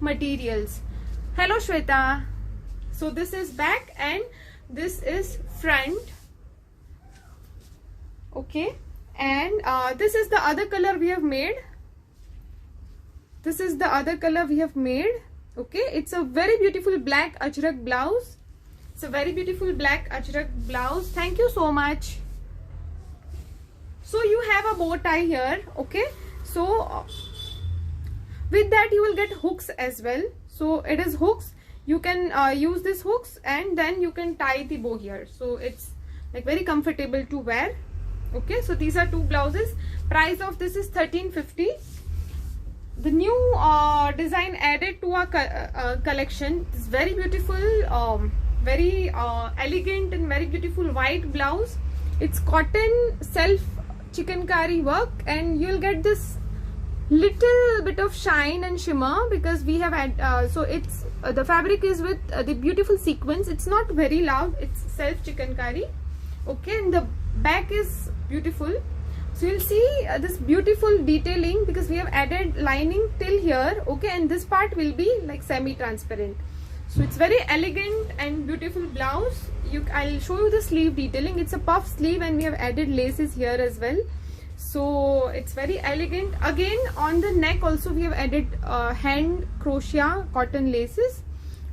materials. Hello Shweta. So this is back and this is front. Okay, and this is the other color we have made. This is the other color we have made. Okay, it's a very beautiful black ajrak blouse. It's a very beautiful black ajrak blouse. Thank you so much. So you have a bow tie here. Okay, so with that you will get hooks as well. So it is hooks. You can use these hooks and then you can tie the bow here. So it's like very comfortable to wear. Okay, so these are two blouses. Price of this is 1350. The new design added to our collection is very beautiful, very elegant and very beautiful white blouse. It's cotton self chikankari work and you'll get this little bit of shine and shimmer because we have had so it's the fabric is with the beautiful sequins. It's not very loud, it's self chikankari. Okay, and the back is beautiful. So you'll see this beautiful detailing because we have added lining till here. Okay, and this part will be like semi-transparent. So it's very elegant and beautiful blouse. I'll show you the sleeve detailing. It's a puff sleeve and we have added laces here as well. So it's very elegant. Again, on the neck also we have added hand crochet cotton laces.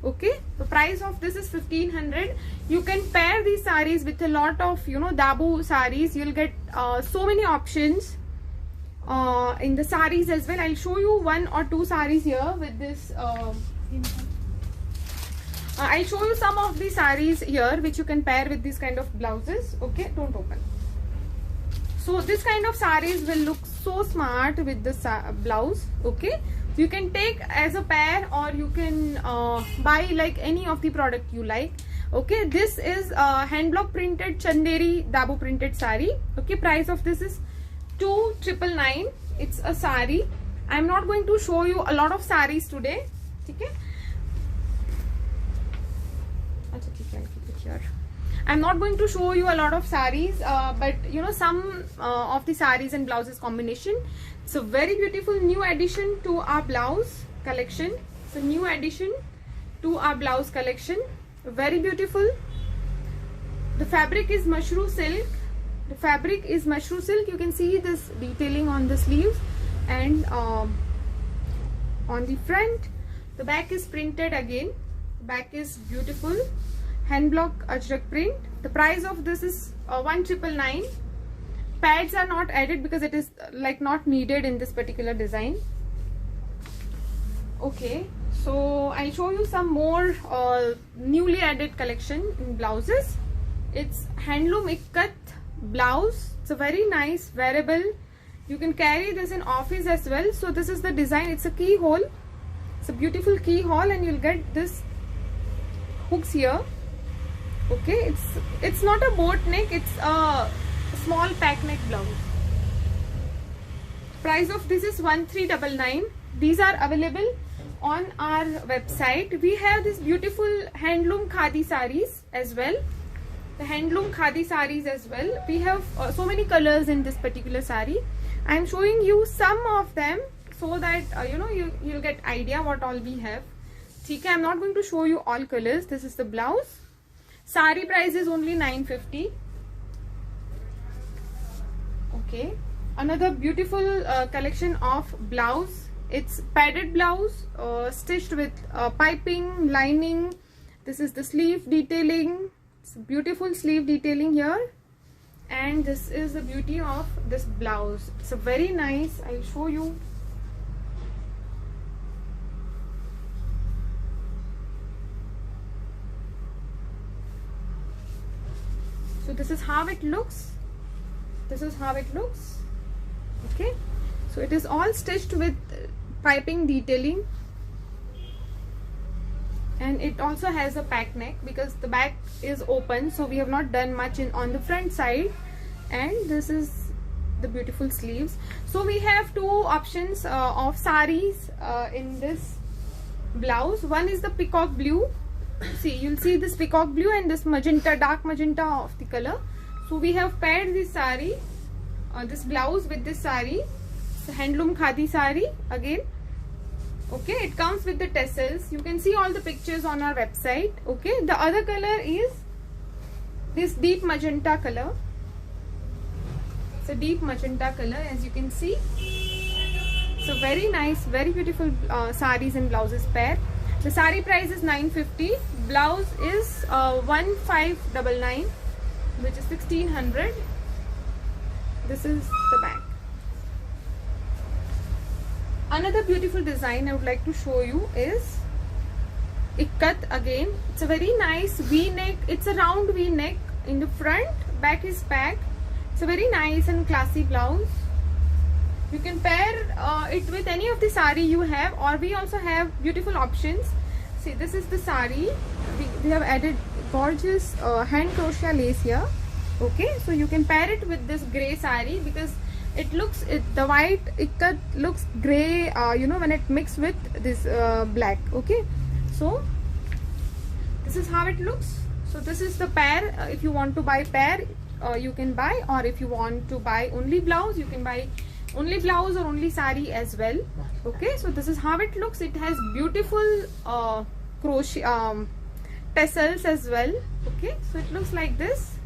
Okay, the price of this is 1500. You can pair these sarees with a lot of dabu sarees. You'll get so many options in the sarees as well. I'll show you one or two sarees here with this. I'll show you some of the sarees here which you can pair with these kind of blouses. Okay, don't open. So this kind of sarees will look so smart with the blouse. Okay, you can take as a pair or you can buy like any of the product you like. Okay, this is hand block printed Chanderi dabu printed sari. Okay, price of this is 2999. It's a sari. I'm not going to show you a lot of saris today. Okay, I'll keep it here. I'm not going to show you a lot of saris, but some of the saris and blouses combination. It's a very beautiful new addition to our blouse collection. It's a new addition to our blouse collection. Very beautiful. The fabric is mushroom silk. The fabric is mushroom silk. You can see this detailing on the sleeves and on the front. The back is printed again. The back is beautiful. Hand block ajrak print. The price of this is 1999. Pads are not added because it is like not needed in this particular design. Okay, so I'll show you some more newly added collection in blouses. It's handloom ikkat blouse. It's a very nice wearable. You can carry this in office as well. So this is the design. It's a keyhole. It's a beautiful keyhole and you'll get this hooks here. Okay, it's not a boat neck, it's a small pack neck blouse. Price of this is 1399. These are available on our website. We have this beautiful handloom khadi sarees as well. The handloom khadi sarees as well. We have so many colors in this particular saree. I am showing you some of them so that you'll get idea what all we have. Okay, I'm not going to show you all colors. This is the blouse. Sari price is only 950. Okay, another beautiful collection of blouse. It's padded blouse stitched with piping, lining. This is the sleeve detailing. It's a beautiful sleeve detailing here. And this is the beauty of this blouse. It's a very nice. I'll show you. So this is how it looks. This is how it looks. Okay, so it is all stitched with piping detailing and it also has a pack neck because the back is open, so we have not done much on the front side. And this is the beautiful sleeves. So we have two options of saris in this blouse. One is the peacock blue. See, you'll see this peacock blue and this magenta, dark magenta of the color. So we have paired this sari, this blouse with this sari. It's a handloom khadi sari again. Okay, it comes with the tassels. You can see all the pictures on our website. Okay, the other color is this deep magenta color. It's a deep magenta color, as you can see. So very nice, very beautiful sarees and blouses pair. The saree price is 950. Blouse is 1599, which is 1600. This is the back. Another beautiful design I would like to show you is Ikkat again. It's a very nice V-neck. It's a round V-neck in the front. Back is back. It's a very nice and classy blouse. You can pair it with any of the sari you have, or we also have beautiful options. See, this is the sari. We have added gorgeous hand crochet lace here. Okay, so you can pair it with this grey sari because it looks, the white Ikkat looks grey, you know, when it mixed with this black. Okay, so this is how it looks. So this is the pair. If you want to buy pair, you can buy, or if you want to buy only blouse, you can buy only blouse or only sari as well. Okay, so this is how it looks. It has beautiful crochet tassels as well. Okay, so it looks like this.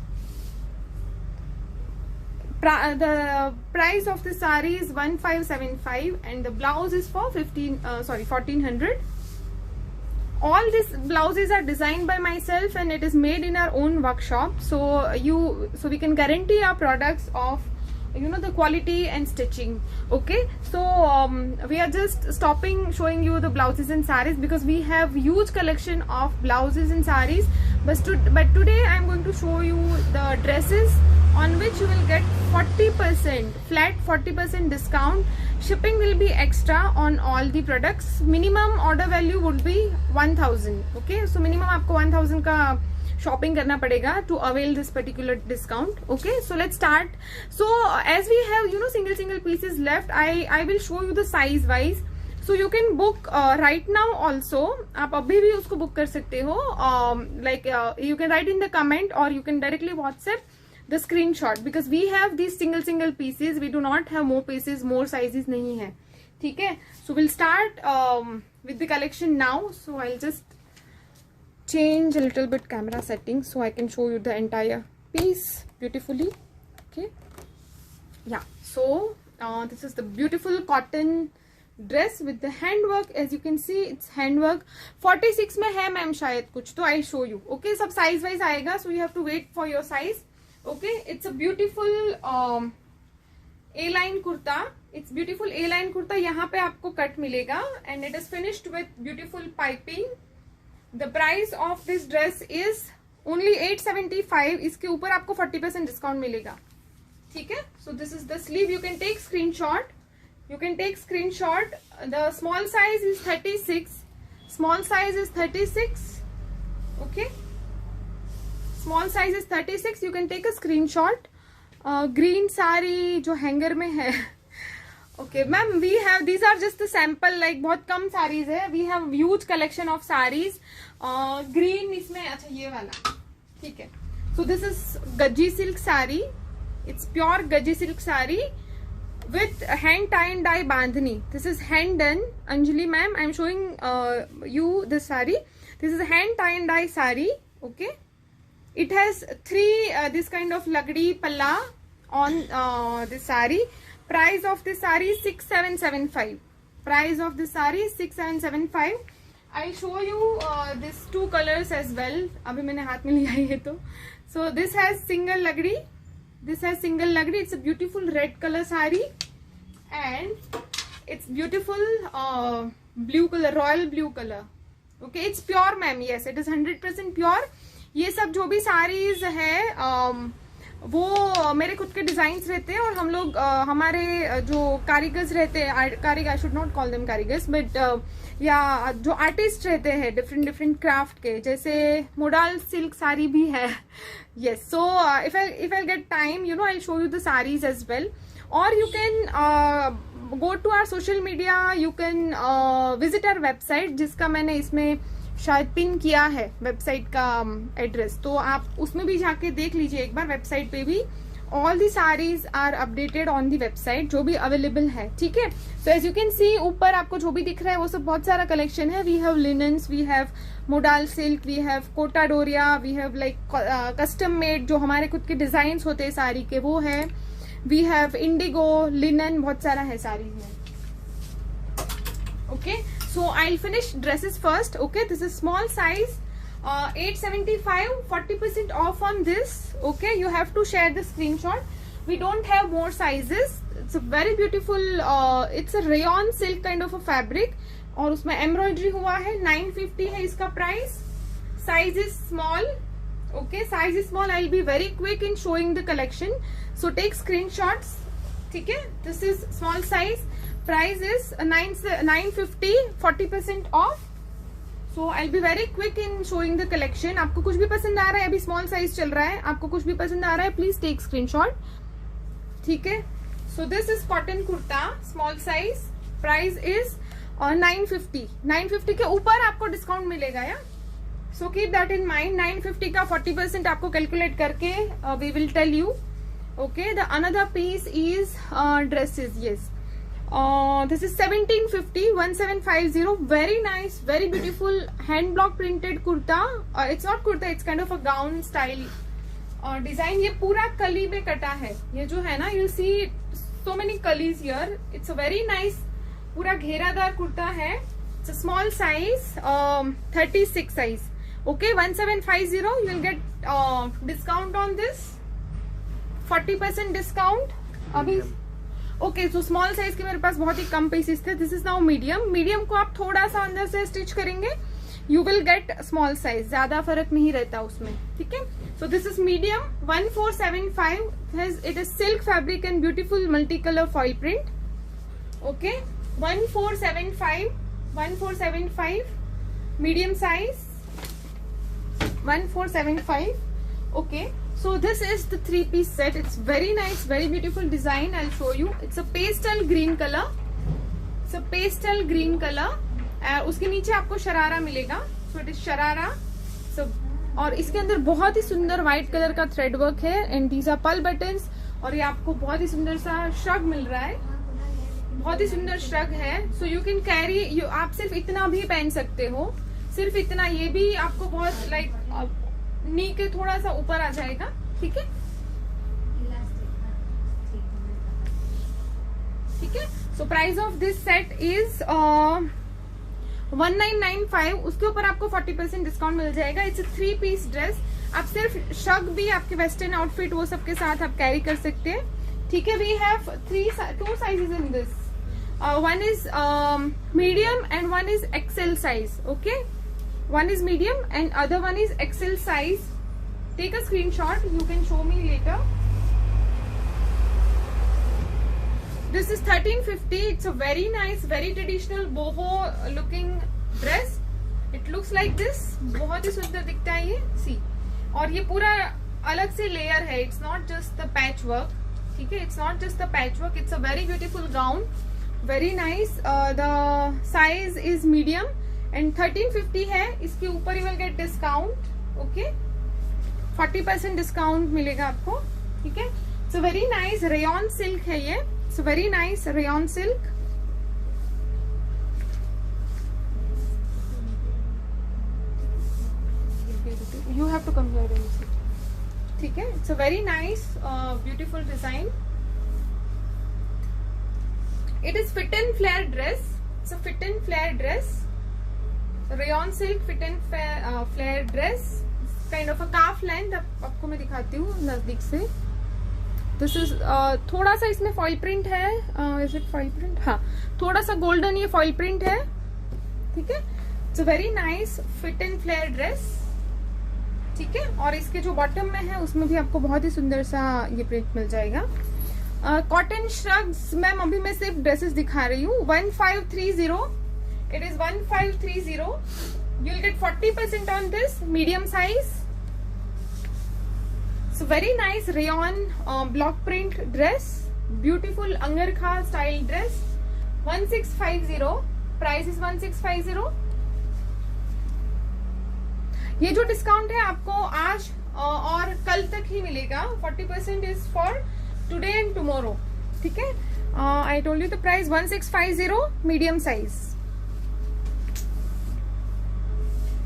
The price of the sari is 1575 and the blouse is for 1400. All these blouses are designed by myself and it is made in our own workshop. So we can guarantee our products of, you know, the quality and stitching. Okay, so we are just stopping showing you the blouses and saris because we have huge collection of blouses and saris, but today I am going to show you the dresses on which you will get 40% flat 40% discount. Shipping will be extra on all the products. Minimum order value would be 1000. Okay, so minimum आपको 1000 का shopping करना पड़ेगा to avail this particular discount. Okay, so let's start. So as we have, you know, single pieces left, I will show you the size wise. So you can book right now also. आप अभी भी उसको book कर सकते हो. Like you can write in the comment or you can directly WhatsApp the screenshot because we have these single pieces. We do not have more pieces, more sizes नहीं है. ठीक है? So we'll start with the collection now. So I'll just change a little bit camera settings so I can show you the entire piece beautifully. Okay, yeah, so this is the beautiful cotton dress with the handwork. As you can see, it's handwork. 46 में है ma'am शायद कुछ, तो I'll show you. Okay, सब size wise आएगा, so you have to wait for your size. Okay, it's a beautiful A-line kurta. It's beautiful A-line kurta. यहाँ पे आपको cut मिलेगा and it is finished with beautiful piping. The price of this dress is only 875. इसके ऊपर आपको 40% discount मिलेगा. ठीक है? So this is the sleeve. You can take screenshot. You can take screenshot. The small size is 36. Small size is 36. Okay. Small size is 36. You can take a screenshot. Green sari जो hanger में है. Okay, ma'am, we have, these are just the sample, like बहुत कम sarees है. We have huge collection of sarees. Green इसमें, अच्छा ये वाला, ठीक है. So this is Gajji silk sari. It's pure Gajji silk sari with hand tie and dye bandhani. This is hand done. Anjali ma'am, I'm showing you this sari. This is a hand tie and dye sari. Okay. It has three this kind of lagdi palla on this sari. Price of this sari is 6775. Price of this sari is 6775. I'll show you these two colors as well. अभी मैंने हाथ में लिया है तो. So this has single lagdi. This has single lagdi. It's a beautiful red color sari and it's beautiful blue color, royal blue color. Okay, it's pure ma'am. Yes, it is 100% pure. ये सब जो भी साड़ीज है वो मेरे खुद के designs रहते हैं और हम लोग हमारे जो कारीगर्स रहते हैं, कारीगर, I should not call them कारीगर्स, बट या जो आर्टिस्ट रहते हैं डिफरेंट क्राफ्ट के, जैसे मोडाल सिल्क साड़ी भी है. Yes, so if I get time, you know, I show you the saris as well. और you can go to our social media, you can visit our website, जिसका मैंने इसमें शायद पिन किया है वेबसाइट का एड्रेस, तो आप उसमें भी जाके देख लीजिए एक बार वेबसाइट पे भी. All the saris are updated on the website, जो भी अवेलेबल है, ठीक है। So as you can see ऊपर आपको जो भी दिख रहा है वो सब बहुत सारा कलेक्शन है। We have linens, we have modal silk, we have Kota Doria, we have like custom made जो हमारे खुद के डिजाइन होते हैं साड़ी के, वो है। वी हैव इंडिगो, लिनन, बहुत सारा है साड़ी में। Okay, so I will finish dresses first. Okay, this is small size, 875, 40% off on this. Okay, you have to share the screenshot. We don't have more sizes. It's a very beautiful, it's a rayon silk kind of a fabric, और उसमें embroidery हुआ है। 950 है इसका price. Size is small. Okay, size is small. I will be very quick in showing the collection, so take screenshots, ठीक है। This is small size, price is 950, 40% off. So I will be very quick in showing the collection. आपको कुछ भी पसंद आ रहा है, अभी small size चल रहा है, आपको कुछ भी पसंद आ रहा है, प्लीज टेक स्क्रीनशॉट, ठीक है। So this is cotton kurta, small size, price is 950। 950 के ऊपर आपको डिस्काउंट मिलेगा, या so keep that in mind. 950 का 40% आपको कैलकुलेट करके we will tell you. Okay, the another piece is dresses, yes, this is 1750, 1750, very nice, very beautiful hand block printed kurta. It's not kurta, it's kind of a gown style design. ये पूरा कली में कटा है, ये जो है ना, you see so many कलीज here. It's a very nice, पूरा घेरादार कुर्ता है। It's a small size, 36 size. Okay, 1750, you will get discount on this, 40% discount अभी। ओके, सो स्मॉल साइज के मेरे पास बहुत ही कम पीसेस थे। This is now medium. Medium को आप थोड़ा सा अंदर से स्टिच करेंगे, you will gate small size, ज्यादा फर्क नहीं रहता उसमें, ठीक है। So this is medium, 1475, it is silk fabric and beautiful multi colour foil print. Okay, 1475, 1475, medium size, 1475। Okay, so this is the 3-piece set. It's very nice, very beautiful design. I'll show you. It's a pastel green color. It's a pastel green color. उसके नीचे आपको शरारा मिलेगा, so it is sharara. So, और इसके अंदर बहुत ही सुंदर व्हाइट कलर का थ्रेड वर्क है, and these are pearl buttons, और ये आपको बहुत ही सुंदर सा श्रग मिल रहा है, बहुत ही सुंदर श्रग है। So you can carry, आप सिर्फ इतना भी पहन सकते हो, सिर्फ इतना। ये भी आपको बहुत लाइक नी के थोड़ा सा ऊपर आ जाएगा, ठीक है, ठीक है। So price of this set is 1995, उसके ऊपर आपको 40% डिस्काउंट मिल जाएगा। It's a 3-piece dress. आप सिर्फ शग भी आपके वेस्टर्न आउटफिट वो सब के साथ आप कैरी कर सकते हैं, ठीक है। We have 2 sizes in this, one is medium and one is XL size. Okay, one is medium and other one is XL size. Take a screenshot, you can show me later. This is 1350. It's a very nice, very traditional boho looking dress. It looks like this. बहुत ही सुंदर दिखता है ये, see. और ये पूरा अलग से लेयर है, it's not just the patch work, ठीक है, it's not just the patch work, it's a very beautiful gown, very nice. The size is medium and 1350 है। इसके ऊपर you will get discount, okay, 40% discount मिलेगा आपको, ठीक है। So very nice rayon silk है ये, so very nice rayon silk. You have to come here and sit, ठीक है। It's a very nice beautiful design. It is fit and flare dress, it's a fit and flare dress, rayon silk fit and flare dress, kind of a calf length. आपको मैं दिखाती हूँ नजदीक से। This is थोड़ा सा इसमें foil print है, इज इट फॉइल प्रिंट, हाँ, थोड़ा सा गोल्डन ये फॉइल प्रिंट है, ठीक है। It's a very nice fit and flare dress, ठीक है। और इसके जो बॉटम में है उसमें भी आपको बहुत ही सुंदर सा ये प्रिंट मिल जाएगा। कॉटन श्रग्स, मैम अभी मैं सिर्फ ड्रेसेस दिखा रही हूँ। 1530, it is 1530. You'll get 40% on this, medium size. So very nice rayon block print dress, beautiful angarkha style dress. 1650, price is 1650. ये जो डिस्काउंट है आपको आज और कल तक ही मिलेगा. 40% is for today and tomorrow. ठीक है. I told you the price 1650 medium size.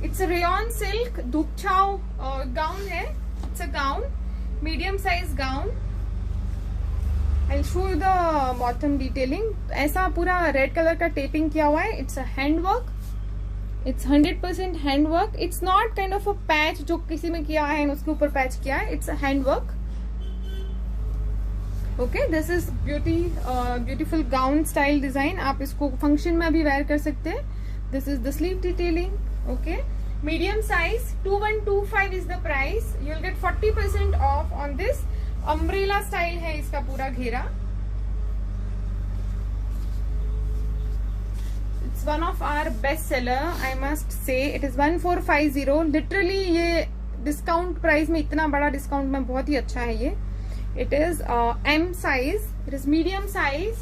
It's a rayon silk धूप छाव गाउन है. It's a gown, medium size gown. I show you the bottom detailing. ऐसा पूरा रेड कलर का tapping किया हुआ है. It's a hand work. It's 100% hand work. It's not kind of a patch जो किसी में किया है उसके ऊपर पैच किया है. It's a hand work. Okay, this is beautiful gown style design. आप इसको फंक्शन में भी वेयर कर सकते हैं. This is the sleeve detailing. Okay, medium size 2125 is the price. You will get 40% off on this. Umbrella style है इसका पूरा घेरा. It's one of our best seller, I must say. It is 1450. Literally ये discount price में, इतना बड़ा discount में बहुत ही अच्छा है ये. It is M size. It is medium size.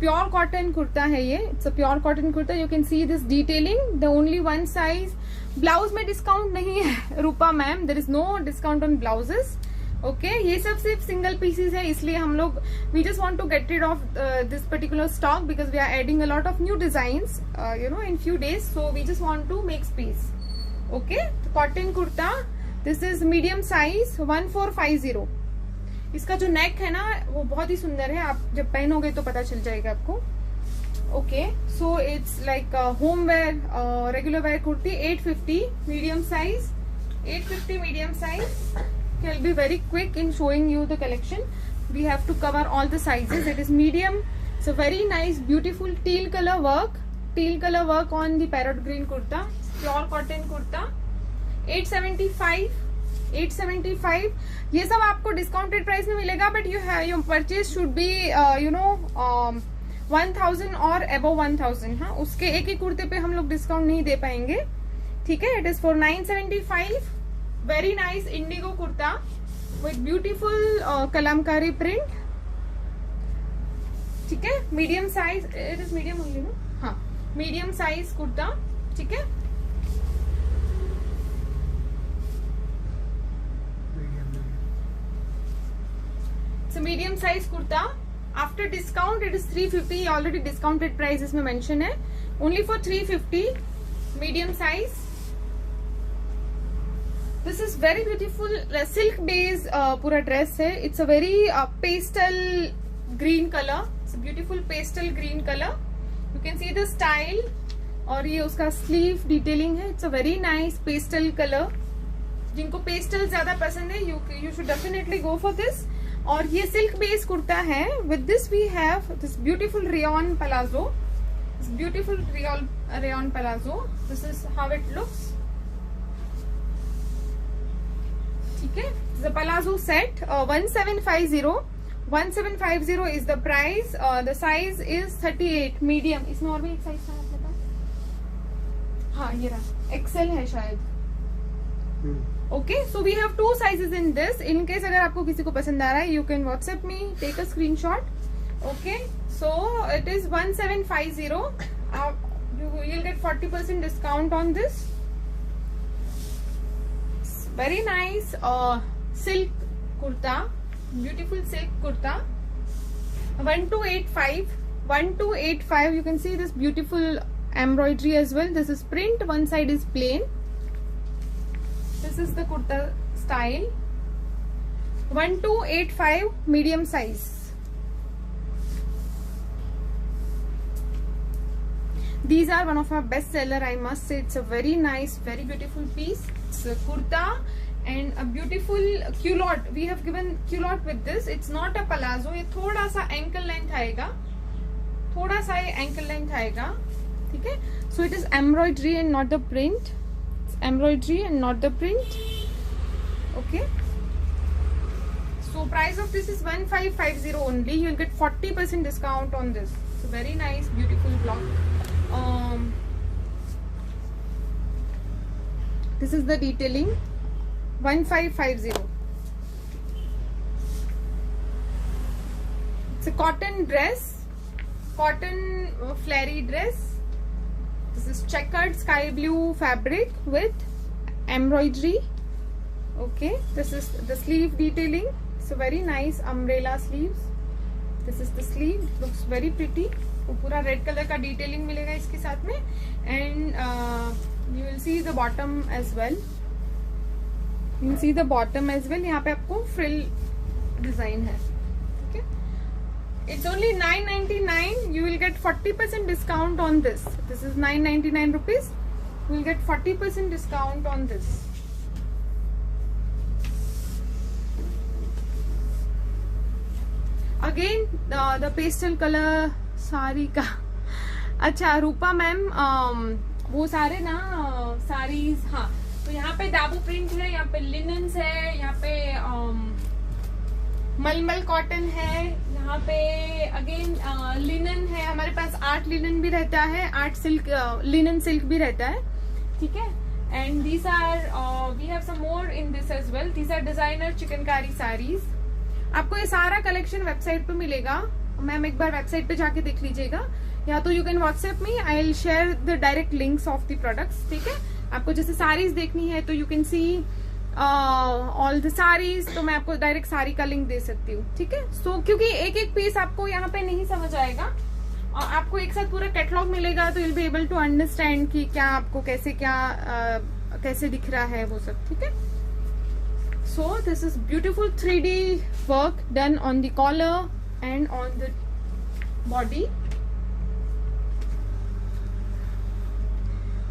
Pure cotton kurta है ये. It's a pure cotton kurta. You can see this detailing. The only one size. Blouse में डिस्काउंट नहीं है Rupa ma'am. There is no discount on blouses. Okay, ये सब सिर्फ single pieces है, इसलिए हम लोग we just want to get rid of this particular stock because we are adding a lot of new designs you know in few days. So we just want to make space. Okay, cotton kurta. This is medium size 1450. इसका जो नेक है ना वो बहुत ही सुंदर है. आप जब पहनोगे तो पता चल जाएगा आपको. Okay, so it's like home wear regular wear kurti. 850 medium size. 850 medium size. Okay, I'll be very quick in showing you the collection. We have to cover all the sizes. It is medium. It's a very nice, beautiful teal color work. Teal color work on the parrot green kurta. Pure cotton kurta. 875. 875. ये सब आपको discounted price में मिलेगा. But your purchase should be 1000 और above 1000. हाँ, उसके एक ही कुर्ते पे हम लोग डिस्काउंट नहीं दे पाएंगे. ठीक है. It is for 975. Very nice indigo kurta with beautiful kalamkari print. ठीक है. Medium size. It is medium only no. हाँ, मीडियम साइज कुर्ता. ठीक है. So medium size kurta. After discount it is 350. Already discounted price इसमें mention है. Only for 350. Medium size. This is very beautiful silk base पूरा dress है. It's a very pastel green color. It's a beautiful pastel green color. You can see the style. और ये उसका sleeve detailing है. It's a very nice pastel color. जिनको pastel ज्यादा पसंद है you should definitely go for this. और ये silk base कुर्ता है. With this we have this beautiful rayon palazzo. This beautiful rayon palazzo. This is how it looks. ठीक है. The palazzo set 1750. 1750 is the price. The size is 38 medium. इसमें और भी एक size था आपने कहा. हाँ, ये रहा. एक्सेल है शायद. Okay, so we have 2 sizes in this. In case अगर आपको किसी को पसंद आ रहा है you can WhatsApp me, take a screenshot. Okay, so it is 1750. You'll get 40% discount on this. Very nice silk kurta, beautiful silk kurta. 1285. 1285. You can see this beautiful embroidery as well. This is print. One side is plain. This is the kurta style. 1285 medium size. These are one of our best seller, I must say. It's a very nice, very beautiful piece. It's a kurta and a beautiful culotte. We have given culotte with this. It's not a palazzo. ये थोड़ा सा ankle length आएगा. थोड़ा सा ये ankle length आएगा. ठीक है. So it is embroidery and not the print. It's embroidery and not the print. Okay. So price of this is 1550 only. You will get 40% discount on this. It's a very nice, beautiful block. This is the detailing. 1550. It's a cotton dress, cotton flary dress. This is checkered sky blue fabric with embroidery. Okay, this is the sleeve detailing. So very nice umbrella sleeves. This is the sleeve, looks very pretty. वो पूरा red colour का detailing मिलेगा इसके साथ में. And you will see the bottom as well. You will see the bottom as well. यहाँ पे आपको फ्रिल डिजाइन है. ओके, it's only 999. You will get 40% discount on this. This is 999 rupees. You will get 40% discount on this. Again the pastel color sari का. अच्छा रूपा ma'am, वो सारे ना साड़ीज. हाँ, तो यहाँ पे दाबू प्रिंट है, यहाँ पे लिनन्स है, यहाँ पे मलमल कॉटन है, यहाँ पे अगेन लिनन है. हमारे पास आर्ट लिनन भी रहता है, आर्ट सिल्क लिनन सिल्क भी रहता है. ठीक है. And these are we have some more in this as well. These are designer chikankari saris. आपको ये सारा कलेक्शन वेबसाइट पे मिलेगा. मैम एक बार वेबसाइट पे जाके देख लीजिएगा, या तो you can WhatsApp me. I will share the direct links of the products. ठीक है. आपको जैसे साड़ीज देखनी है तो you can see all the saris, तो मैं आपको डायरेक्ट साड़ी का लिंक दे सकती हूँ. ठीक है. सो क्योंकि एक एक पीस आपको यहाँ पे नहीं समझ आएगा, और आपको एक साथ पूरा कैटलॉग मिलेगा, तो you will be able to understand कि क्या आपको कैसे क्या कैसे दिख रहा है वो सब. ठीक है. So this is beautiful 3D work done on the collar and on the body.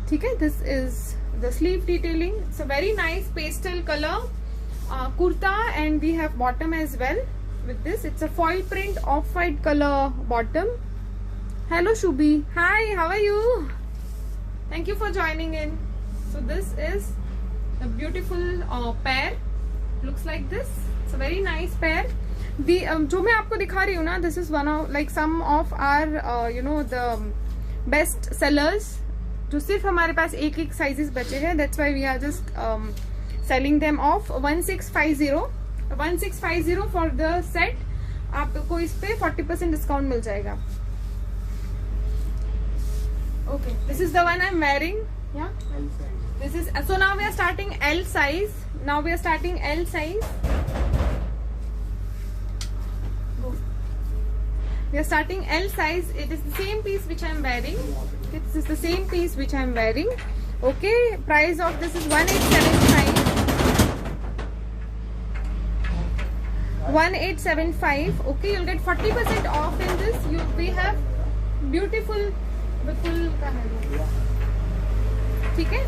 ठीक है. This is the sleeve detailing. It's a very nice pastel color kurta, and we have bottom as well with this. It's a foil print off-white color bottom. Hello Shubhi, hi, how are you? Thank you for joining in. So this is the beautiful pair. Looks like this. It's a very nice pair. The जो मैं आपको दिखा रही हूँ ना, this is one of like some of our you know the best sellers, जो सिर्फ हमारे पास एक एक साइजेस बचे हैं. That's why we are just selling them off 1650 for the set. आपको इस पे 40% डिस्काउंट मिल जाएगा. Okay, this is the one I am wearing. या this is, so now we are starting L size. Now we are starting L size. We are starting L size. It is the same piece which I am wearing. This is the same piece which I am wearing. Okay, price of this is 1875. 1875. Okay, you'll get 40% off in this. We have beautiful full का है. ठीक है.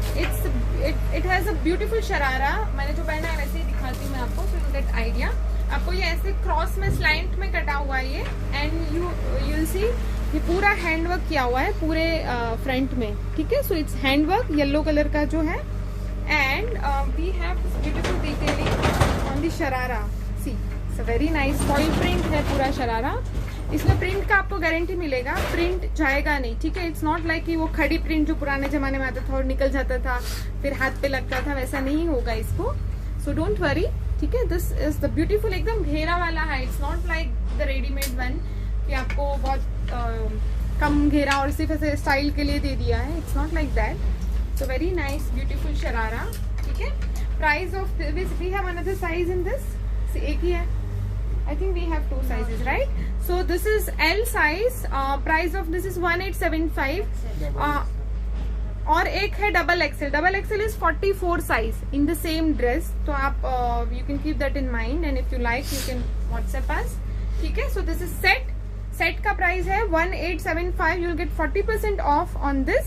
It has a beautiful sharara. मैंने जो पहना है वैसे ही दिखाती हूँ मैं आपको, so you'll get idea. आपको ये ऐसे क्रॉस में स्लाइंट में कटा हुआ है ये. एंड यू विल सी ये पूरा हैंडवर्क किया हुआ है पूरे फ्रंट में. ठीक है. So it's handwork yellow colour का जो है. And we have beautiful detailing on the sharara. See, it's a very nice foil print है पूरा शरारा. इसमें प्रिंट का आपको गारंटी मिलेगा, प्रिंट जाएगा नहीं. ठीक है. इट्स नॉट लाइक कि वो खड़ी प्रिंट जो पुराने जमाने में आता था और निकल जाता था फिर हाथ पे लगता था, वैसा नहीं होगा इसको. So don't worry. ठीक है. दिस इज द ब्यूटीफुल, एकदम घेरा वाला है. It's not like the readymade one कि आपको बहुत कम घेरा और सिर्फ ऐसे स्टाइल के लिए दे दिया है. It's not like that. So very nice beautiful sharara. ठीक है. Price of this, we have another size in this. एक ही है. I think we have 2 sizes, right? So this is L size. Price of this is 1875. और एक है double XL. Double XL is 44 size in the same dress. तो आप you can keep that in mind, and if you like you can WhatsApp अस. ठीक है. So this is set. Set का price है 1875. You will get 40% off on this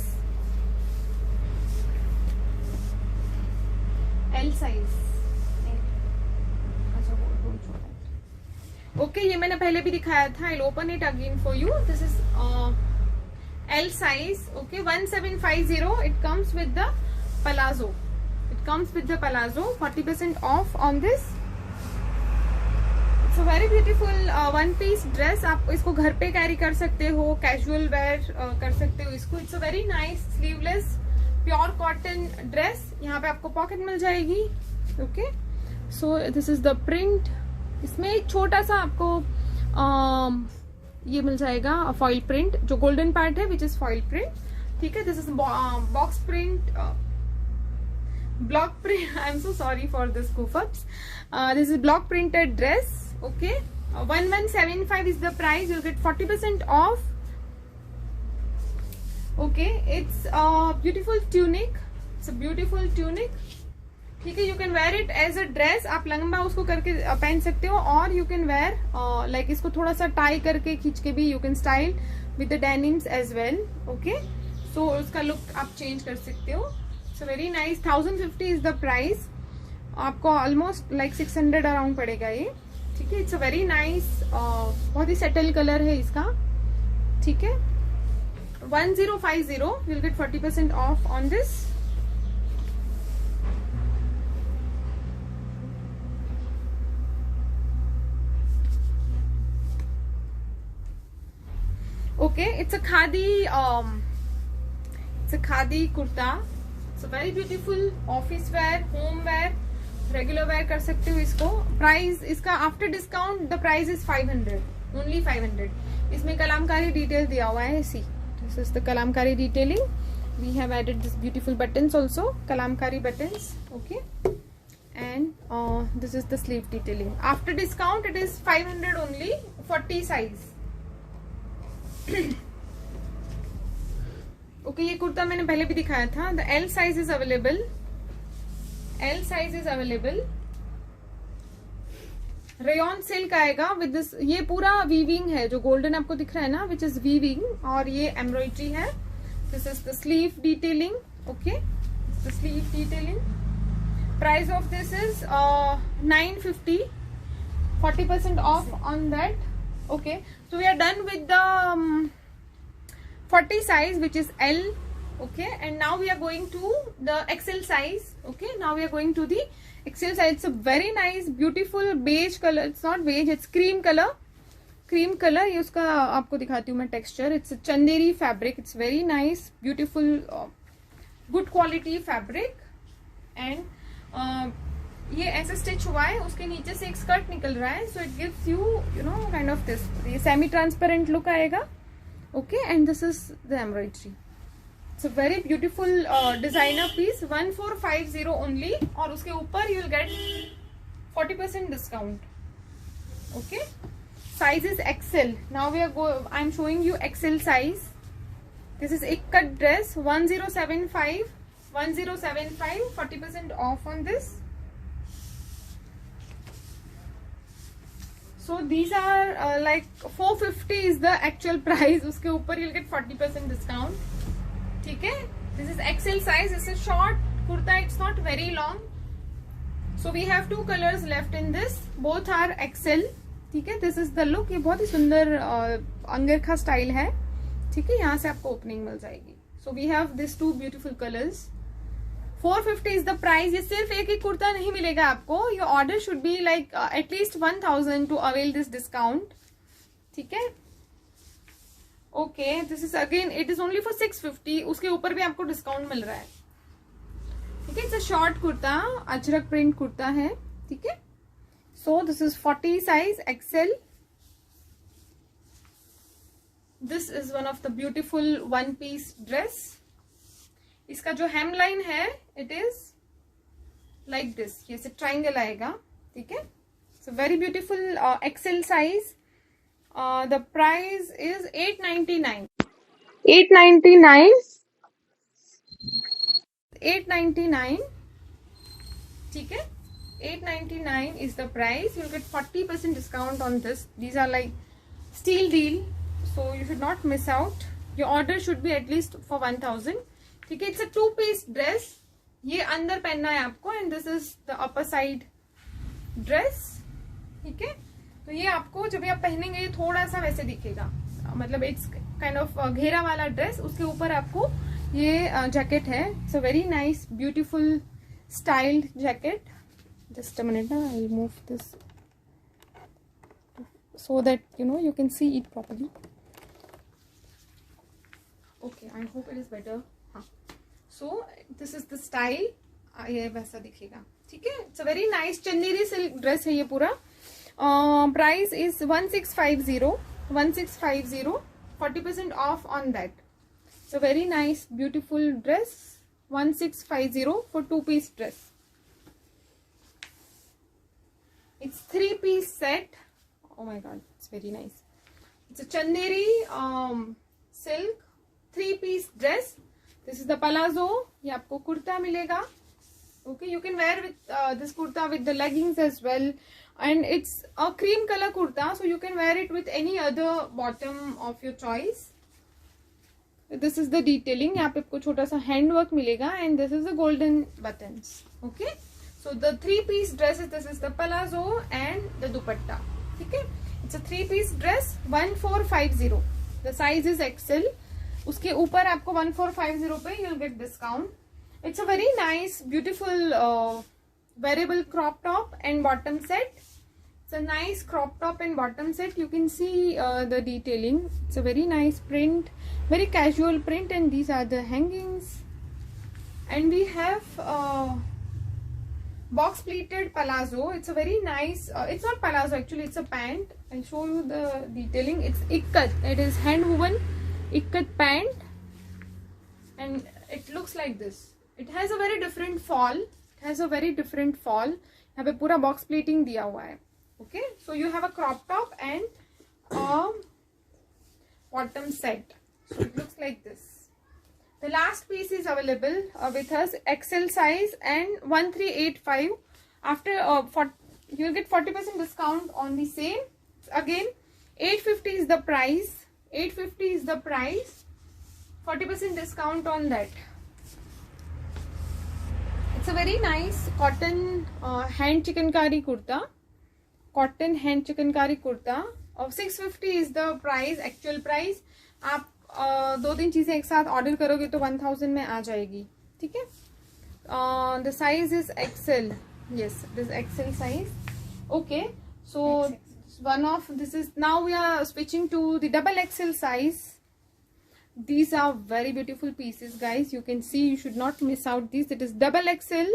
L size. Okay, ये मैंने पहले भी दिखाया था. I open it again for you. This is L size. Okay, 1750. It comes with the palazzo. It comes with the palazzo. 40% off on this. It's a very beautiful one piece dress. आप इसको घर पे carry कर सकते हो, casual wear कर सकते हो इसको. It's a very nice sleeveless pure cotton dress. यहाँ पे आपको पॉकेट मिल जाएगी. Okay, so this is the print. इसमें एक छोटा सा आपको ये मिल जाएगा फॉइल प्रिंट, जो गोल्डन पार्ट है विच इज फॉइल प्रिंट. ठीक है. This is box print block print. I'm so sorry for this goof ups. This is block printed dress. Okay, 1175 is the price. You'll get 40% off. Okay, it's a beautiful tunic. It's a beautiful tunic. ठीक है, you can wear it as a dress. आप लंबा उसको करके पहन सकते हो, और यू कैन वेयर लाइक इसको थोड़ा सा टाई करके खींच के भी you can style with the denims as well. Okay, so उसका लुक आप चेंज कर सकते हो. So very nice. 1050 is the price. आपको ऑलमोस्ट लाइक 600 अराउंड पड़ेगा ये. ठीक है, इट्स अ वेरी नाइस, बहुत ही सेटल कलर है इसका. ठीक है, 1050 you'll get 40% off on this. Okay, it's a khadi kurta. It's a very beautiful office wear, home wear, regular wear कर सकते हो इसको. प्राइस इसका after discount the price is 500, only 500. इसमें कलामकारी डिटेल दिया हुआ है. See, this is the kalamkari detailing. We have added this beautiful buttons also, kalamkari buttons. Okay, and this is the sleeve detailing. After discount it is 500 only, 40 size. Okay, ये कुर्ता मैंने पहले भी दिखाया था. The L size is available. L size is available. Rayon silk आएगा with this. ये पूरा weaving है, जो गोल्डन आपको दिख रहा है ना, विच इज वीविंग, और ये एम्ब्रॉयडरी है. This is the sleeve detailing. Okay, the sleeve detailing. Price of this is 950, 40% off on that. Okay, so we are done with the 40 size, which is L. Okay, and now we are going to the XL size. Okay, now we are going to the XL size. It's a very nice beautiful beige color. It's not beige, it's cream color. Cream color. ये उसका आपको दिखाती हूँ मैं texture. It's a Chanderi fabric. It's very nice, beautiful, good quality fabric. And ये ऐसे stitch हुआ है, उसके नीचे से एक स्कर्ट निकल रहा है. So it gives you know kind of this, ये सेमी ट्रांसपेरेंट लुक आएगा. Okay, and this is the embroidery. It's a very beautiful designer piece. 1450 only, और उसके ऊपर you will get 40% discount. Okay, size is XL. Now we are I am showing you XL size. This is एक cut dress. 1075, 40% off on this. So these are like 450 is the actual price. उसके ऊपर you'll get 40% discount. ठीक है, this is XL size. It's a short kurta. It's not very long. So we have 2 colors left in this. Both are XL. ठीक है, this is the look. ये बहुत ही सुंदर अंगरखा स्टाइल है. ठीक है, यहाँ से आपको ओपनिंग मिल जाएगी. So we have these 2 beautiful colors. 450 is the price. ये सिर्फ एक ही कुर्ता नहीं मिलेगा आपको. Your order should be like at least 1000 to avail this discount. ठीक है, okay, this is again it is only for 650. उसके ऊपर भी आपको डिस्काउंट मिल रहा है. ठीक है, it's a short kurta, ajrakh print kurta है. ठीक है, so this is 40 size XL. This is one of the beautiful one piece dress. इसका जो हेम लाइन है इट इज लाइक दिस, ये से ट्राइंगल आएगा. ठीक है, so very beautiful XL size. The price is 899. 899. ठीक है, 899 is the price. You'll get 40% discount on this. These are like steal deal, so you should not miss out. Your order should be at least for 1000. ठीक है, it's a 2 piece dress. ये अंदर पहनना है आपको, and this is the upper side dress. ठीक है, तो ये आपको जब आप पहनेंगे ये थोड़ा सा वैसे दिखेगा, मतलब इट्स काइंड ऑफ घेरा वाला ड्रेस. उसके ऊपर आपको ये जैकेट है. It's a very nice beautiful styled jacket. Just a minute ना, I will move this so that you can see it properly. Okay, I hope it is better. हाँ, so this is the style. ये वैसा दिखेगा. ठीक है, it's a very nice Chanderi silk dress है ये पूरा. Price is 1650, 40% off on that. It's a very nice beautiful dress. 1650 for 2-piece dress. It's 3-piece set. Oh my god, it's very nice. It's a Chanderi silk 3-piece dress. This is the palazzo. ये आपको कुर्ता मिलेगा. Okay, you can wear with this kurta with the leggings as well, and it's a cream color kurta, so you can wear it with any other bottom of your choice. This is the detailing. यहाँ पे आपको छोटा सा hand work मिलेगा, and this is the golden buttons. Okay. So the 3-piece dress is, this is the palazzo and the dupatta. ठीक है? It's a 3-piece dress 1450. The size is XL. उसके ऊपर आपको 1450 पे you'll get discount. It's a very nice, beautiful wearable crop top and bottom set. It's a nice crop top and bottom set. You can see the detailing. It's a very nice print, very casual print, and these are the hangings. And we have box pleated palazzo. It's a very nice, it's not palazzo actually, it's a pant. I'll show you the detailing. It's ikkat. It is hand woven ikkat pant, and it looks like this. It has a very different fall. It has a very different fall. यहाँ पे पूरा box pleating दिया हुआ है. Okay, so you have a crop top and a bottom set. So it looks like this. The last piece is available with us, XL size and 1385. After you will get 40% discount on the same. Again, 850 is the price. 850 is the price. 40% discount on that. It's a very nice cotton hand chikankari kurta. Cotton hand chikankari kurta. Of 650 is the price, actual price. आप 2-3 चीजें एक साथ order करोगे तो 1000 में आ जाएगी. ठीक है? The size is XL. Yes, this XL size. Okay, so one of this is, now we are switching to the double XL size. These are very beautiful pieces, guys. You can see, you should not miss out these. It is double XL.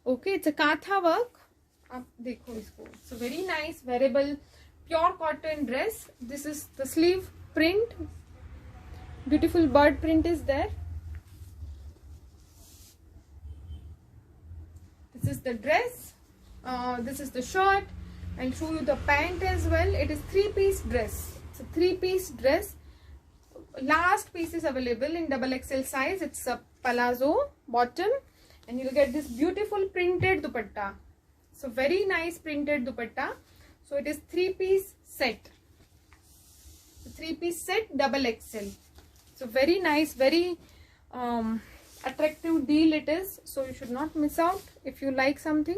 Okay, it's a katha work. आप देखो इसको. It's a very nice wearable pure cotton dress. This is the sleeve print. Beautiful bird print is there. This is the dress. This is the shirt. I'll show you the pant as well. It is 3-piece dress. It's a 3-piece dress. Last piece is available in double XL size. It's a palazzo bottom, and you'll get this beautiful printed dupatta. So very nice printed dupatta. So it is 3-piece set. 3-piece set double XL. So very nice, very attractive deal it is. So you should not miss out if you like something.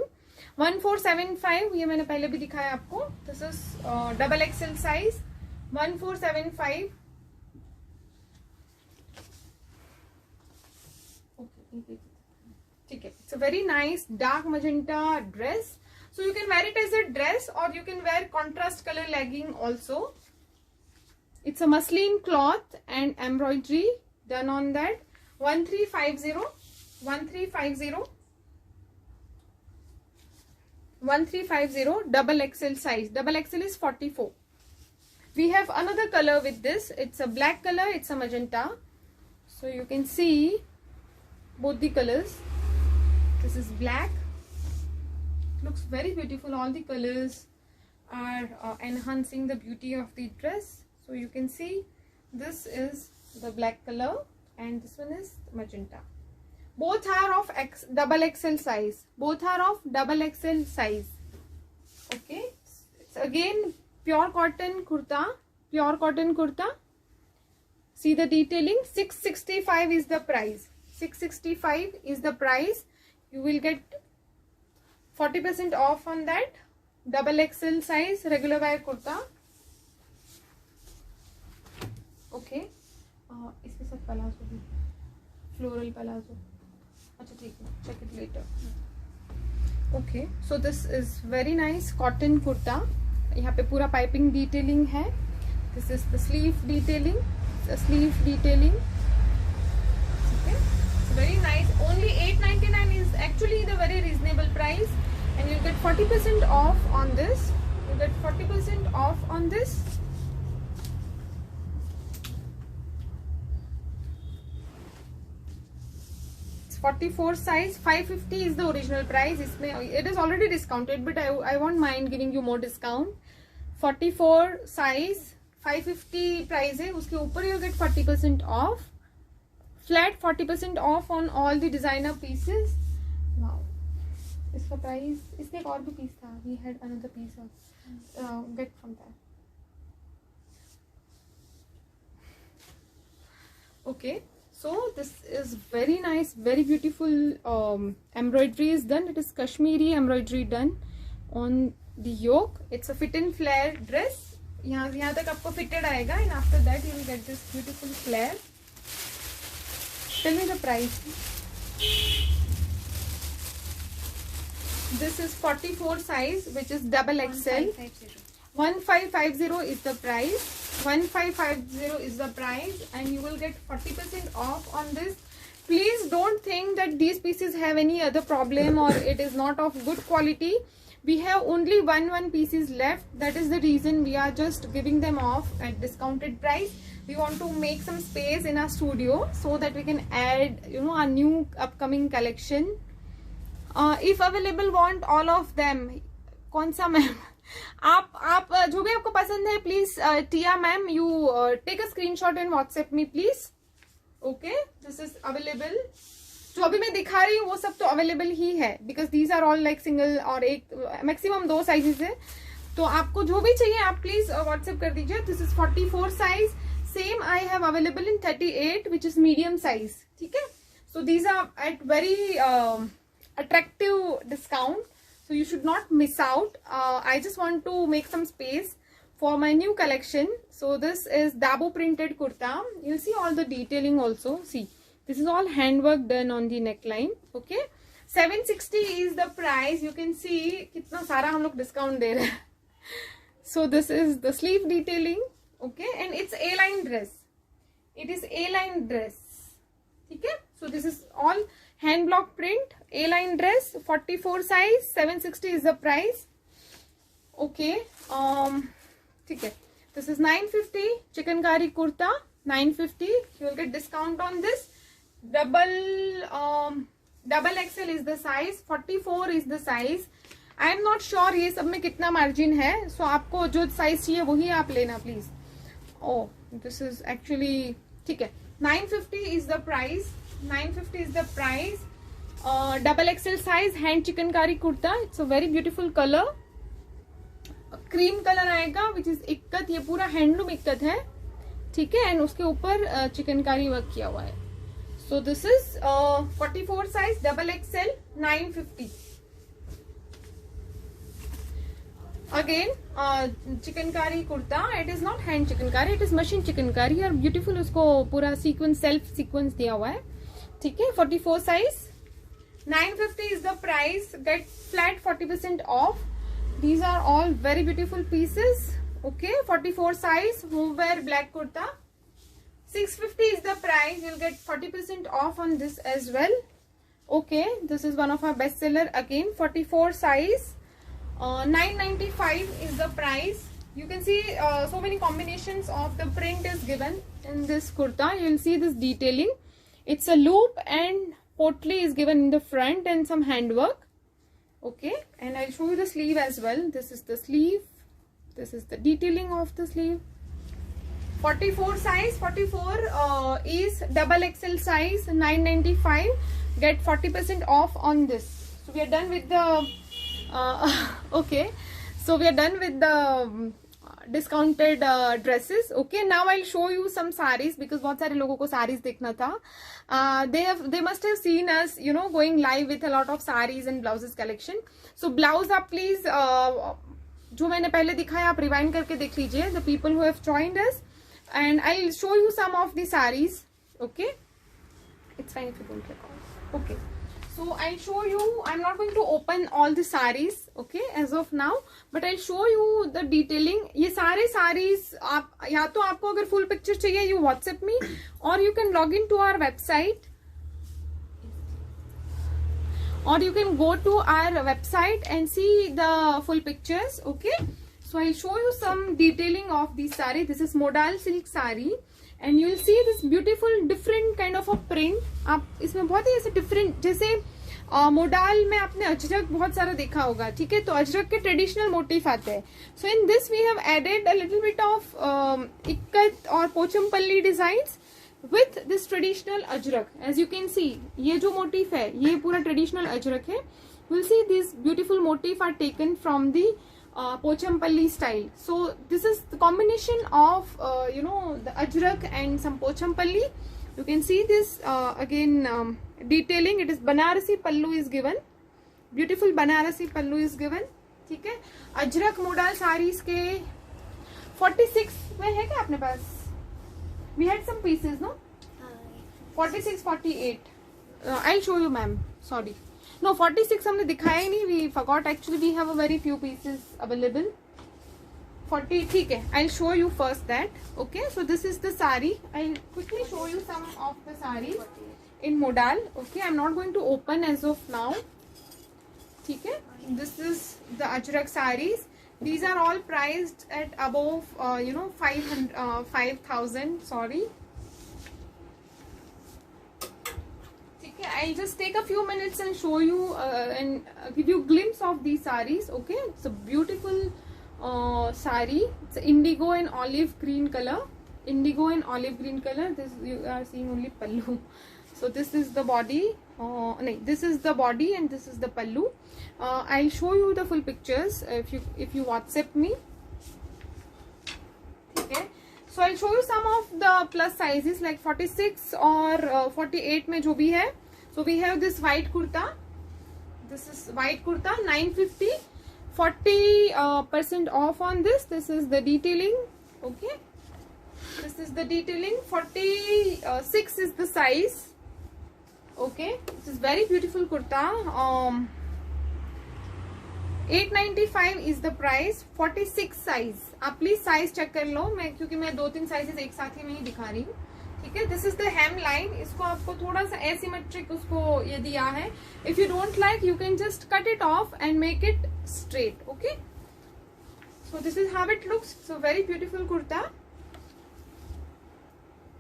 1475. ये मैंने पहले भी दिखाया आपको. This is double XL size. 1475. Okay. ठीक है. It's a very nice dark magenta dress. So you can wear it as a dress, or you can wear contrast color legging also. It's a muslin cloth and embroidery done on that. 1350. 1350. 1350 double XL size. Double XL is 44. We have another color with this. It's a black color. It's a magenta. So you can see both the colors. This is black. Looks very beautiful. All the colors are enhancing the beauty of the dress. So you can see this is the black color and this one is magenta. Both are of double XL size. Both are of double XL size. Okay. It's again pure cotton kurta. Pure cotton kurta. See the detailing. 665 is the price. 665 is the price. You will get 40% off on that. Double XL size regular wear kurta. Okay. इसके साथ palazzo भी, floral palazzo. अच्छा ठीक है, check it later. Okay, so this is very nice cotton kurta. यहाँ पे पूरा piping detailing है. This is the sleeve detailing. The sleeve detailing. Okay, it's very nice. Only 899 is actually the very reasonable price, and you get 40% off on this. You get 40% off on this. 44 size, 550 is the original price. इसमें it is already discounted, but I won't mind giving you more discount. 44 size, 550 price है. उसके ऊपर you'll get 40% off. Flat 40% off on all the designer pieces. Wow. इसका price, इसमें एक और भी piece था. We had another piece of get from that. Okay. So this is very nice, very beautiful embroidery is done. It is Kashmiri embroidery done on the yoke. It's a fit and flare dress. यहाँ तक आपको fitted आएगा, and after that you will get this beautiful flare. Tell me the price. This is 44 size, which is double XL. 1550 is the price. 1550 is the price, and you will get 40% off on this. Please don't think that these pieces have any other problem or it is not of good quality. We have only one pieces left. That is the reason we are just giving them off at discounted price. We want to make some space in our studio so that we can add, you know, a new upcoming collection. If available, want all of them. कौन सा ma'am? आप जो भी आपको पसंद है, please Tia ma'am, you take a screenshot and WhatsApp me please. Okay, this is available. जो अभी मैं दिखा रही हूँ वो सब तो अवेलेबल ही है, because these are all like single, और एक मैक्सिमम 2 साइजेस है. तो आपको जो भी चाहिए आप प्लीज व्हाट्सएप कर दीजिए. This is 44 size. Same I have available in 38 which is medium size. ठीक है. So these are at very attractive discount. So you should not miss out. I just want to make some space for my new collection. So this is Dabo printed kurta. You'll see all the detailing also. See, this is all handwork done on the neckline. Okay, 760 is the price. You can see कितना सारा हम लोग discount दे रहे हैं. So this is the sleeve detailing. Okay, and it's A-line dress. It is A-line dress. ठीक है. So this is all hand block print, A-line dress, 44 size, 760 is the price. Okay, ठीक है. This is 950 chickengari kurta, 950. You will get discount on this. Double XL is the size, 44 is the size. I am not sure ये सब में कितना margin है. So आपको जो size चाहिए वही आप लेना please. Oh, this is actually ठीक है. 950 is the price. 950 is the price. Double XL size hand chickengari kurta. It's a very beautiful color. Cream color आएगा, which is इक्कत. ये पूरा हैंडलूम इक्कत है. ठीक है. एंड उसके ऊपर चिकनकारी वर्क किया हुआ है. So this is 44 size double XL, 950. Again, chikankari kurta. It is not hand chikankari, it is machine chikankari. और beautiful उसको पूरा sequence, self sequence दिया हुआ है. ठीक है. 44 size, 950 is the price. Get flat 40% off. These are all very beautiful pieces. Okay, 44 size home wear black kurta. 650 is the price. You'll get 40% off on this as well. Okay, this is one of our best seller. Again, 44 size. 995 is the price. You can see so many combinations of the print is given in this kurta. You will see this detailing. It's a loop and potli is given in the front and some handwork. Okay, and I'll show you the sleeve as well. This is the sleeve. This is the detailing of the sleeve. 44 size. 44 is double XL size. 995. Get 40% off on this. So we are done with the okay, so we are done with the discounted dresses. Okay, now I'll show you some sarees because बहुत सारे लोगों को sarees देखना था. They must have seen us, you know, going live with a lot of sarees and blouses collection. So blouse आप please जो मैंने पहले दिखाया आप rewind करके देख लीजिए. The people who have joined us, and I'll show you some of the sarees. Okay, it's fine if you don't record. Okay. So I'll show you. I'm not going to open all the sarees, okay, as of now, but I'll show you the detailing. ये सारे sarees आप या तो आपको अगर full picture चाहिए, you WhatsApp me, or you can log in to our website, or you can go to our website and see the full pictures. Okay, so I'll show you some detailing of this saree. This is modal silk saree. And you will see this beautiful different kind of a print. आप इसमें बहुत ही ऐसे different, जैसे modal में आपने अजरक बहुत सारा देखा होगा, ठीक है, तो अजरक के ट्रेडिशनल मोटिफ आते हैं. So in this we have added a little bit of ikat और Pochampalli designs with this traditional ajrak. As you can see ये जो मोटिफ है ये पूरा ट्रेडिशनल अजरक है. You will see this beautiful motif are taken from the Pochampalli style. So this is the combination of the ajrak and some Pochampalli. You can see this again detailing. It is Banarasi pallu is given. Beautiful Banarasi pallu is given. ठीक है. Ajrak modal saris के 46 में है क्या अपने पास? We had some pieces, no? 46, 48. I'll show you, ma'am. Sorry. No, 46 हमने दिखाया ही नहीं. We forgot. Actually, we have a very few pieces available. 40, ठीक है. I'll show you first that. Okay, so this is the sari. I'll quickly show you some of the saris in modal. Okay, I'm not going to open as of now. ठीक है. This is the ajrak saris. These are all priced at above 5,000. Sorry. I'll just take a few minutes and show you and give you a glimpse of these saris. Okay, it's a beautiful sari. It's indigo and olive green color. Indigo and olive green color. This you are seeing only pallu. So this is the body. This is the body and this is the pallu. I'll show you the full pictures if you WhatsApp me. Okay. So I'll show you some of the plus sizes like 46 or 48 में जो भी है. So we have this white kurta. This is white kurta, 950. 40% off on this. This is the detailing. Okay. This is the detailing. 46 is the size. Okay. This is very beautiful kurta. 895 is the price. 46 size. आप please size check कर लो, मैं क्योंकि मैं 2-3 sizes एक साथ ही में ही दिखा रही हूँ. ठीक है. This is the hem line. इसको आपको थोड़ा सा एसिमेट्रिक उसको ये दिया है. If you don't like you can just cut it off and make it straight. Okay. So this is how it looks. So very beautiful kurta.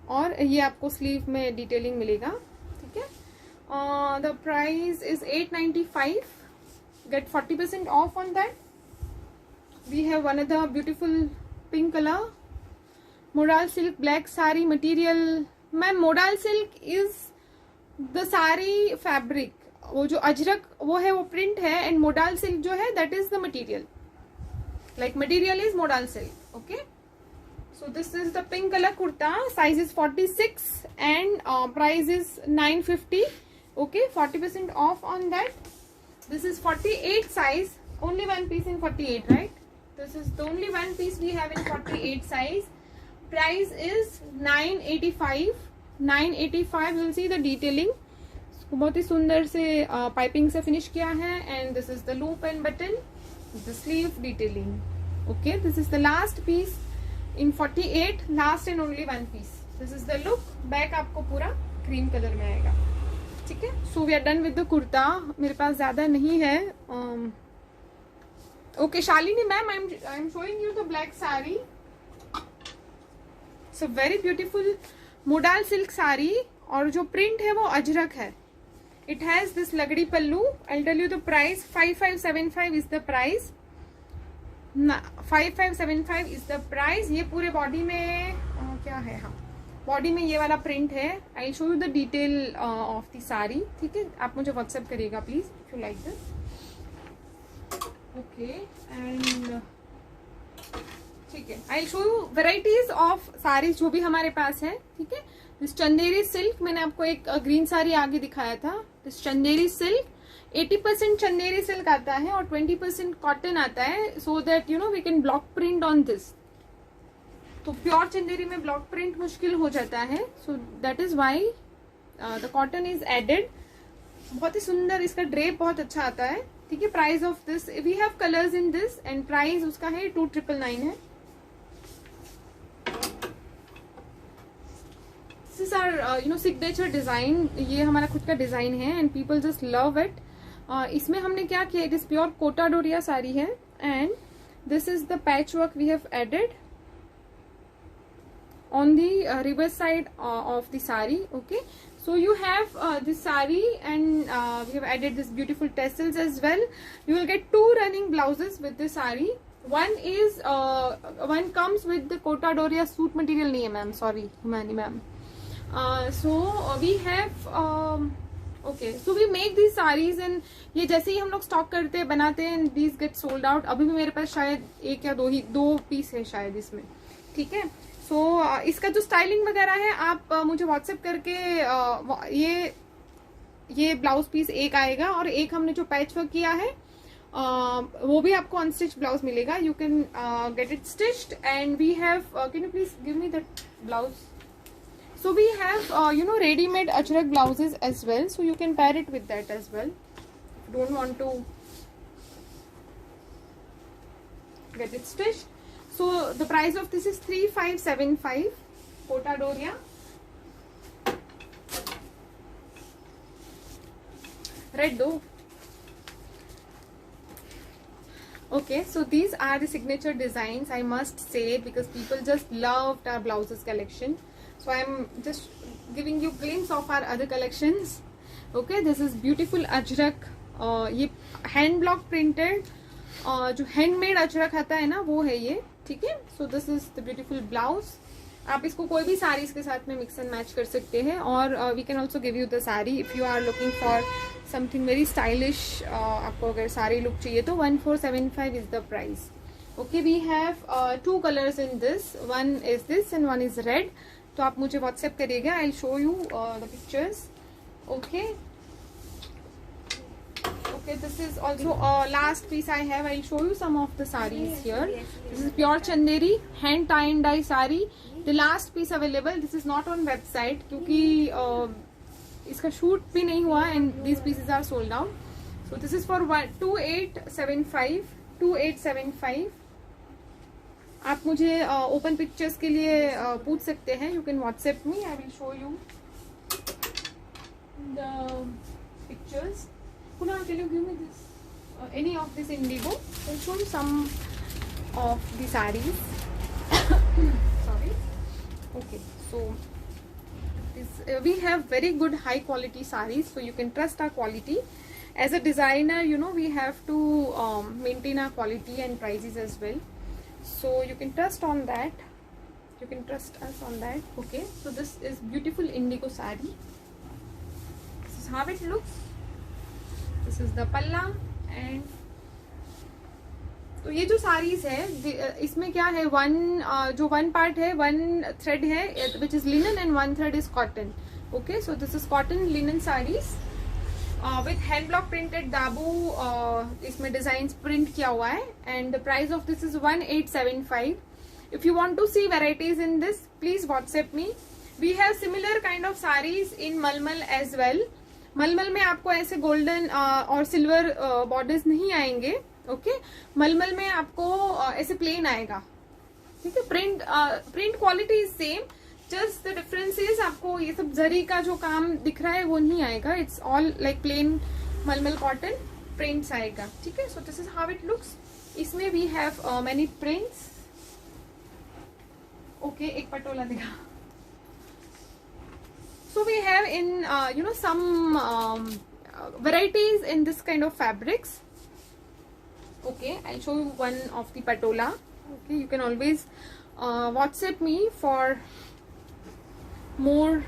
और ये आपको स्लीव में डिटेलिंग मिलेगा. ठीक है. The price is 895. Get 40% off on that. We have another beautiful pink color. Modal silk black sari material. Ma'am, modal silk is the sari fabric. वो जो अजरक वो है वो print है, and modal silk जो है that is the material. Like material is modal silk. Okay. So this is the pink color kurta. Size is 46 and price is 950. Okay, 40% off on that. This is 48 size. Only one piece in 48, right? This is the only one piece we have in 48 size. Price is 985. 985. You'll see the detailing. इसको बहुत ही सुंदर से piping से finish किया है. And this is the loop and button. The sleeve detailing. Okay. This is the last piece in 48. Last and only one piece. This is the look. Back आपको पूरा cream color में आएगा. ठीक है. So we are done with the kurta. मेरे पास ज्यादा नहीं है. Okay Shalini ma'am, I am showing you the black sari. So very beautiful modal silk sari और जो प्रिंट है वो अजरक है. इट हैज दिस लगड़ी pallu. I tell you the price. 5575 is the price. 5575 is the price. ये पूरे बॉडी में क्या है? हाँ, बॉडी में ये वाला प्रिंट है. आई show you the detail of the sari. ठीक है. आप मुझे व्हाट्सएप करिएगा please if you like this. Okay. And ठीक है. आई show you varieties of saris जो भी हमारे पास है. ठीक है. दिस चंदेरी सिल्क, मैंने आपको एक ग्रीन साड़ी आगे दिखाया था. This Chanderi silk 80% Chanderi silk आता है और 20% कॉटन आता है. So that we can block print on this. तो प्योर चंदेरी में ब्लॉक प्रिंट मुश्किल हो जाता है. So that is why the cotton is added. बहुत ही सुंदर इसका ड्रेप बहुत अच्छा आता है. ठीक है. Price of this we have colours in this and price उसका है 2999 है. This is our signature design. ये हमारा खुद का डिजाइन है and people just love it. इसमें हमने क्या किया, it is pure Kota Doria sari है and this is the patch work we have added. on the reverse side of the sari. Okay, so you have this sari, and we have added this beautiful tassels as well. You will get 2 running blouses with this sari. One is one comes with the Kota Doria suit material. नहीं है ma'am, sorry Humani ma'am. So we have okay, so we make these sarees, and ये जैसे ही हम लोग stock करते हैं, बनाते हैं, and these get sold out. अभी भी मेरे पास शायद 1 या 2 पीस है शायद इसमें. ठीक है, सो इसका जो स्टाइलिंग वगैरह है आप मुझे व्हाट्सएप करके ये ब्लाउज पीस एक आएगा, और एक हमने जो पैच वर्क किया है वो भी आपको अनस्टिच ब्लाउज मिलेगा. You can get it stitched, and we have, can you please give me that blouse. So we have ready-made ajrak blouses as well, so you can pair it with that as well. If you don't want to get it stitched. So the price of this is 3575 Kota Doria. Red though. Okay, so these are the signature designs, I must say, because people just loved our blouses collection. So I'm just giving you glimpse of our other collections. Okay, this is beautiful ajrak. ये hand block printed, जो handmade ajrak आता है ना, वो है ये. ठीक है, so this is the beautiful blouse. आप इसको कोई भी साड़ीज के साथ में मिक्स एंड मैच कर सकते हैं, और we can also give you the sari if you are looking for something very stylish. आपको अगर साड़ी लुक चाहिए तो 1475 is the price. Okay, we have 2 colours in this. One is this and one is red. तो आप मुझे WhatsApp करिएगा, I show you the pictures. Okay, okay, this is also last piece I have. I'll show you some of the sarees here. This is pure chanderi hand tie and dye sari. The last piece available. This is not on website क्योंकि इसका shoot भी नहीं हुआ, and these pieces are sold out. So this is for 2875. 2875. आप मुझे open pictures के लिए पूछ सकते हैं. You can WhatsApp me, I will show you the pictures. Kunal, can you give me this? Any of this indigo? I'll show you some of the sarees. Sorry. Okay, so this, we have very good high quality sarees, so you can trust our quality. As a designer, you know, we have to maintain our quality and prices as well. So you can trust on that. You can trust us on that. Okay, so this is beautiful indigo saree. This is how it looks. This is the palla. And तो ये जो साड़ीज है इसमें क्या है, जो one part है, one thread है which is linen and one thread is cotton. Okay, so this is cotton linen saris with hand block printed dabu. इसमें डिजाइन प्रिंट किया हुआ है, and the price of this is 1875. If you want to see varieties in this, please WhatsApp me. We have similar kind of saris in mulmul as well. मलमल में आपको ऐसे golden और silver borders नहीं आएंगे. ओके, मलमल में आपको ऐसे प्लेन आएगा. ठीक है, print quality is same, just the difference is आपको ये सब जरी का जो काम दिख रहा है वो नहीं आएगा. It's all like plain mulmul cotton prints आएगा. ठीक है, so this is how it looks. इसमें we have many prints. Okay, एक पटोला दिखा. So we have in some varieties in this kind of fabrics. Okay, I'll show you one of the patola. Okay, you can always WhatsApp me for more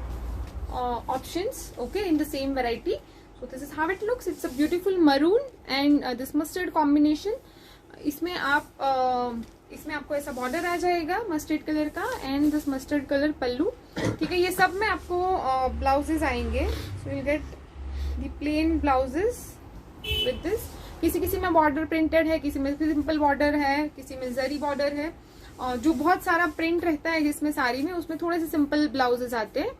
options. Okay, in the same variety. So this is how it looks. It's a beautiful maroon and this mustard combination. इसमें आपको ऐसा border आ जाएगा mustard colour का, and this mustard colour pallu. ठीक है, ये सब में आपको ब्लाउजेस आएंगे. So you get the plain blouses with this. किसी में बॉर्डर प्रिंटेड है, किसी में सिंपल बॉर्डर है, किसी में जरी बॉर्डर है. जो बहुत सारा प्रिंट रहता है जिसमें साड़ी में, उसमें थोड़े से सिंपल ब्लाउजेस आते हैं.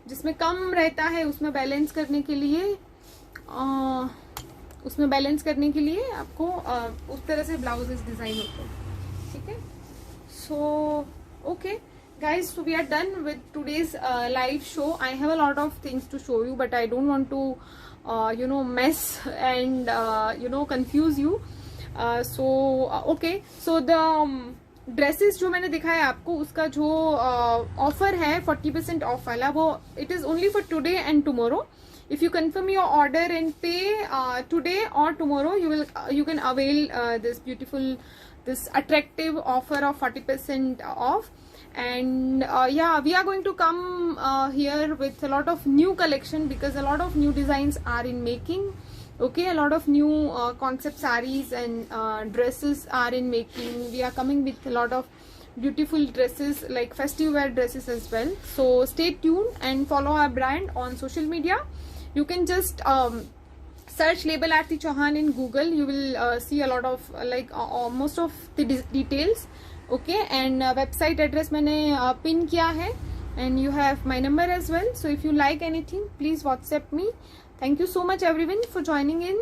जिसमें कम रहता है उसमें बैलेंस करने के लिए आपको उस तरह से ब्लाउजेस डिजाइन होते हैं. ठीक है, so okay guys, so we are done with today's live show. I have a lot of things to show you, but I don't want to mess and confuse you. Okay, so the dresses जो मैंने दिखाया आपको उसका जो offer है 40% of वाला, वो it is only for today and tomorrow. If you confirm your order and pay today or tomorrow, you can avail this attractive offer of 40% off. And yeah, we are going to come here with a lot of new collection because a lot of new designs are in making. Okay, a lot of new concept sarees and dresses are in making. We are coming with a lot of beautiful dresses like festive wear dresses as well. So stay tuned and follow our brand on social media. You can just search label Aarti Chauhan in Google. You will see a lot of most of the details. Okay, and website address मैंने pin किया है, and you have my number as well. So if you like anything, please WhatsApp me. Thank you so much everyone for joining in.